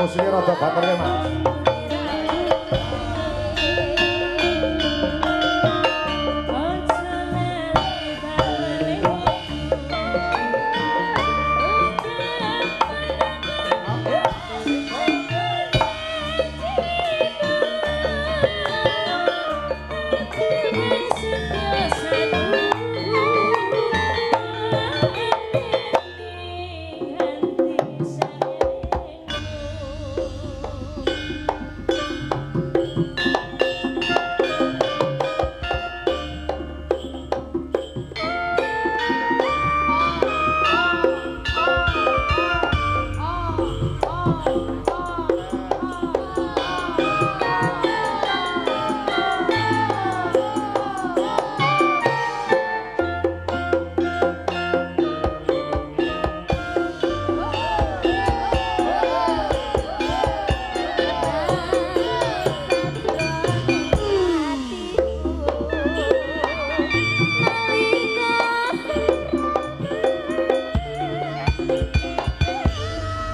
Musiknya rada bater ya Mas.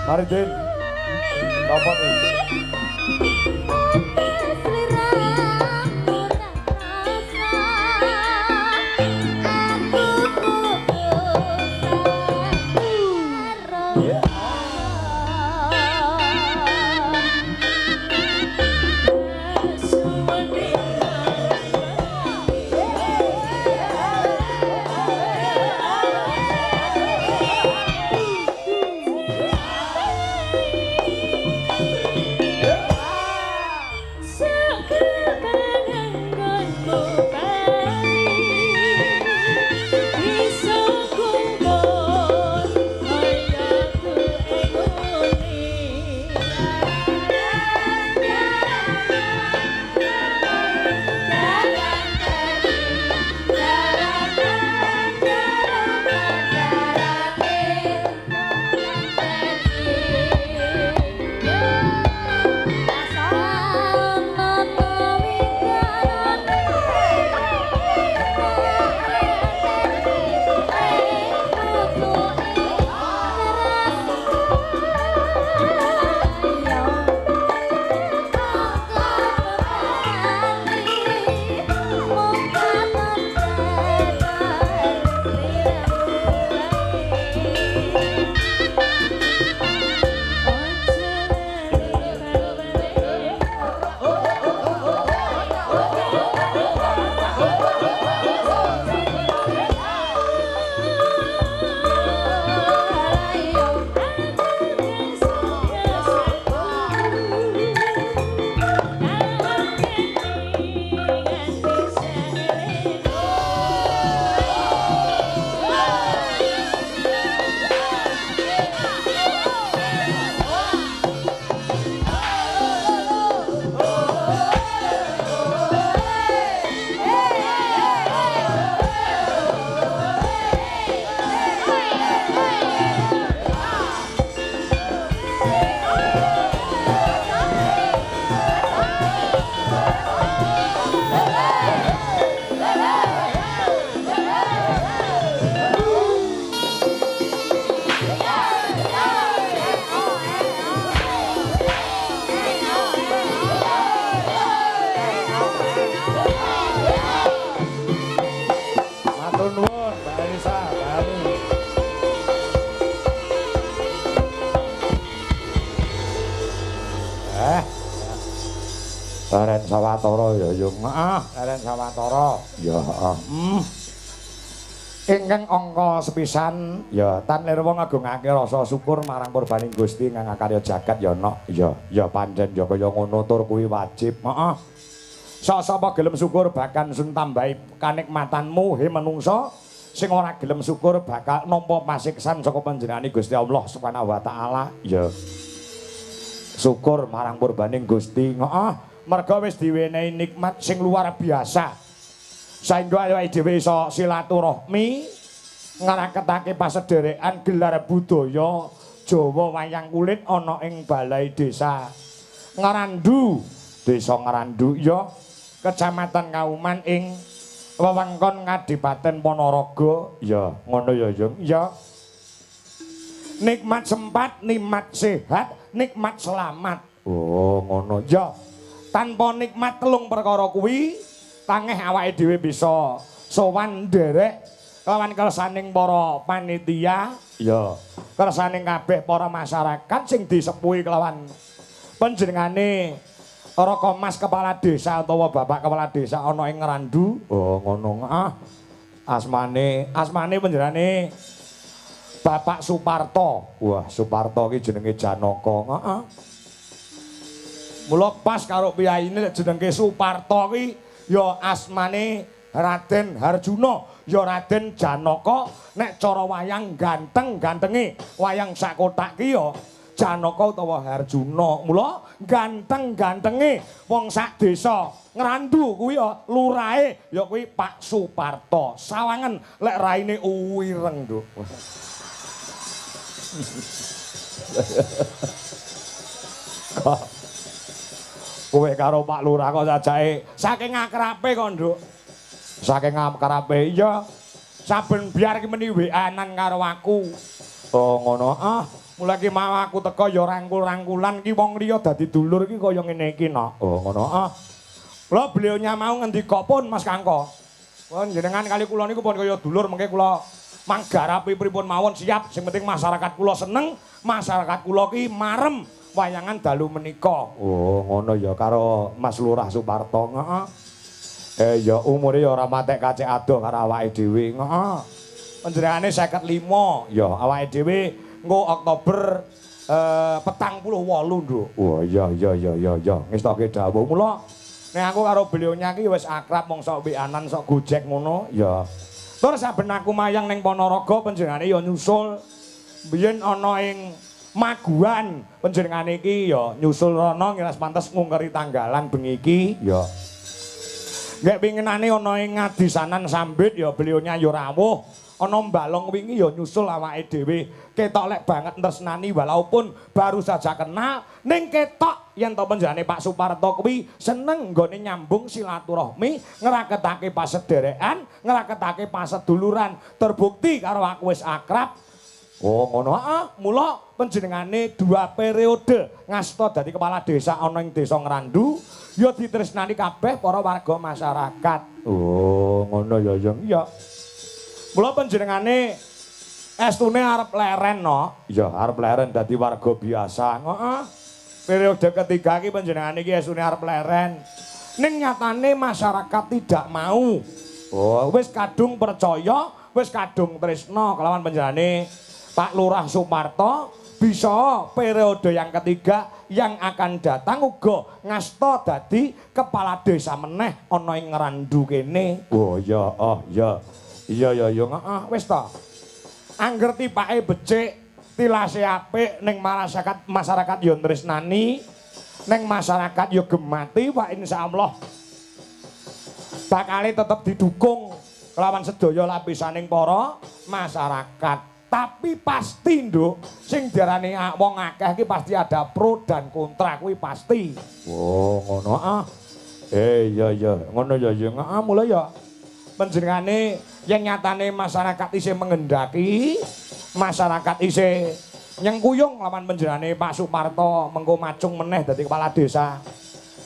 Mari Den, dapat ini. Leren Sawatara ya yung Leren Sawatara ya ingkang angka sepisan ya tan lirwa ngagungake rasa syukur marang purbaning Gusti ingkang karya jagat ya nok ya pancen ya kaya ngono tur kuwi wajib sapa gelem syukur bakal sun tambahi kanikmatanmu he manungsa sing ora gelem syukur bakal nampa pasiksan saka panjenengane Gusti Allah Subhanahu wa taala ya syukur marang purbaning Gusti merga wis diwenehi nikmat sing luar biasa saengga awake dhewe iso silaturahmi ngaraketake pasederekan gelar budaya Jawa wayang kulit ana ing balai desa Ngarandu desa Ngarandu ya Kecamatan Kauman ing wewengkon Kadipaten Ponorogo ya ngono ya Yung ya nikmat sempat nikmat sehat nikmat selamat oh ngono ya tanpa nikmat telung perkara kuwi tangeh awake dhewe bisa sowan nderek lawan kersaning para panitia ya kersaning kabeh para masyarakat sing disepuhi kelawan panjenengane Raka Mas kepala desa utawa Bapak kepala desa ana ing Ngrandu oh ngono asmane panjenengane Bapak Suparto wah Suparto ki jenenge Janaka mula pas karo piyaine jenenge Suparto ki ya asmane Raden Harjuna ya Raden Janaka nek cara wayang ganteng-gantenge wayang sak kotak ki ya Janaka utawa Harjuna mula ganteng-gantenge wong sak desa Ngrandu kuwi ya lurahe ya kuwi Pak Suparto sawangen lek raine uwireng nduk kowe karo Pak Lurah kok sajake saking akrabe kok nduk saking akrabe iya saben biar ki meni WA-an karo aku oh ngono mulai ki mau aku teko ya rangkul-rangkulan ki wong liya dadi dulur ki kaya ngene iki no oh ngono lho beliaunya mau ngendika pun Mas Kangko jenengan kali kula niku pun kaya dulur mengke kula manggarapi pripun mawon siap sing penting masyarakat kula seneng masyarakat kula ki marem wayangan dalu menika. Oh, ngono ya karo Mas Lurah Suparto. Ya umure ya ora matek kacek adoh karo awake dhewe. Panjenengane 55. Ya awake dhewe engko Oktober 48, Nduk. Oh iya. Ngestoke dawuh. Mula nek aku karo beliaunya ki wis akrab mong sok WA-an sok Gojek ngono, ya. Tur saben aku mayang ning Ponorogo panjenengane ya nyusul. Biyen ana ing Maguan panjenengane iki ya nyusul rono ngiras pantes ngungkeri tanggalan bengi iki ya. Nek pinginane ana ing Ngadisanan Sambit ya beliaunya ya rawuh. Ana Mbalong wingi ya nyusul awake dhewe. Ketok lek banget tresnani walaupun baru saja kenal ning ketok yen to panjenengane Pak Suparto kuwi seneng nggone nyambung silaturahmi, ngraketake pasederekan, ngraketake paseduluran. Terbukti karo aku wis akrab. Oh ngono mula panjenengane 2 periode ngasta dadi kepala desa ana ing desa Ngrandu ya ditresnani kabeh para warga masyarakat. Oh ngono ya Yung iya. Mula panjenengane estune arep leren no. Ya arep leren dadi warga biasa. Periode ketiga iki panjenengane iki estune arep leren. Ning nyatane masyarakat tidak mau. Oh wis kadung percaya, wis kadung tresna kelawan panjenengane Pak Lurah Suparto bisa periode yang ketiga yang akan datang uga ngasta dadi kepala desa meneh ana ing Ngrandu kene. Oh ya, Iya Yung. Wis to. Angger tipake becik, tilase apik ning masyarakat ya tresnani, ning masyarakat ya gemati, Pak insyaallah bakal tetep didukung kelawan sedaya lapisaning para masyarakat. Tapi pasti nduk sing diarani wong akeh iki pasti ada pro dan kontra kuwi pasti. Oh ngono iya ngono ya Yung. Mulai ya panjenengane yang nyatane masyarakat isih mengendaki, masyarakat isih nyengkuyung lawan panjenengane Pak Suparto mengko macung meneh dadi kepala desa.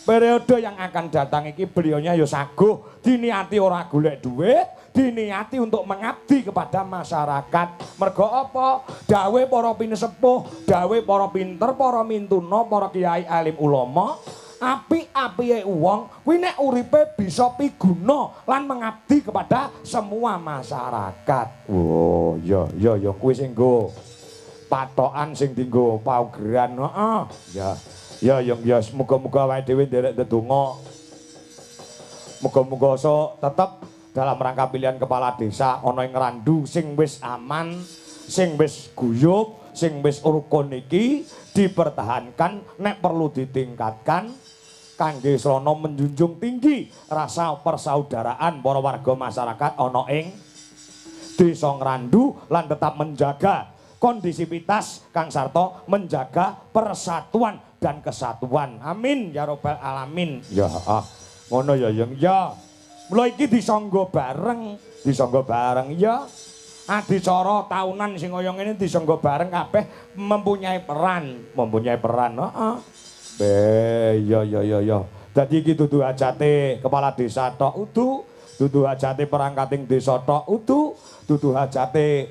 periode yang akan datang iki beliaunya ya saguh diniati ora golek duit, diniati untuk mengabdi kepada masyarakat. Mergo apa? Dawe para pinesepuh, dawe para pinter, para mintuna, para kiai alim ulama, apik-apike wong kuwi nek uripe bisa piguna lan mengabdi kepada semua masyarakat. Oh, ya kuwi sing nggo patokan sing dienggo paugeran. Heeh. Ya muga-muga awake dhewe nderek ndedonga. Muga-muga tetep dalam rangka pilihan kepala desa ana ing Randu sing wis aman, sing wis guyub, sing wis rukun iki dipertahankan, nek perlu ditingkatkan kangge srana menjunjung tinggi rasa persaudaraan para warga masyarakat ana ing Desa Ngrandu lan tetap menjaga kondisivitas Kang Sarto, menjaga persatuan dan kesatuan. Amin ya robbal alamin. Ya ngono ya yang ya. Mula iki disangga bareng ya. Adicara tahunan sing kaya ngene disangga bareng kabeh mempunyai peran. Heeh. Ya. Dadi iki dudu hajate kepala desa tok dudu hajate perangkating desa tok dudu hajate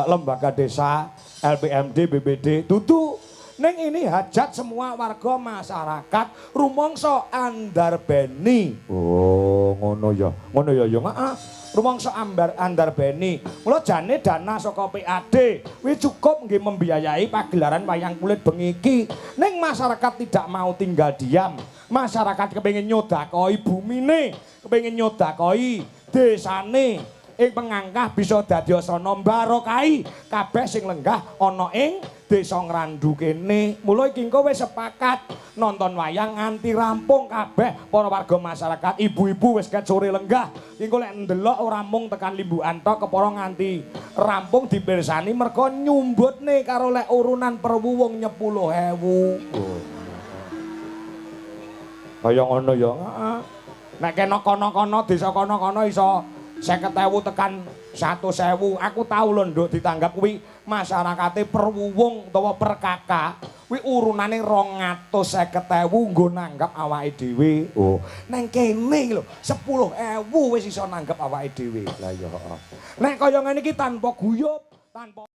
lembaga desa LPMD BPD dudu. Ning ini hajat semua warga masyarakat rumangsa andarbeni. Oh, ngono ya. Heeh. Rumangsa andarbeni. Mula jane dana saka PAD kuwi cukup nggih membiayai pagelaran wayang kulit bengi iki. Ning masyarakat tidak mau tinggal diam. Masyarakat kepengin nyodakoi bumine, kepengin nyodakoi desane. Ing pengangkah bisa dadi asana barokai kabeh sing lenggah ana ing Desa Ngrandu kene. Mula iki engko wis sepakat nonton wayang nganti rampung kabeh para warga masyarakat, ibu-ibu wis ket sore lenggah. Engko lek ndelok ora mung tekan limbukan tok kepara nganti rampung dipirsani mergo nyumbutne karo lek urunan perwuwung 10.000. Kaya ngono ya. Heeh. Nek kena kono-kono desa kono-kono iso 50.000 tekan 100.000. Aku tahu lho nduk ditanggap kuwi masyarakate perwuwung utawa perkaka kuwi urunane 250.000 nggo nanggap awake dhewe. Oh, nang kene lho 10.000 wis iso nanggap awake dhewe. Lah ya. Nek kaya ngene iki tanpa guyub, tanpa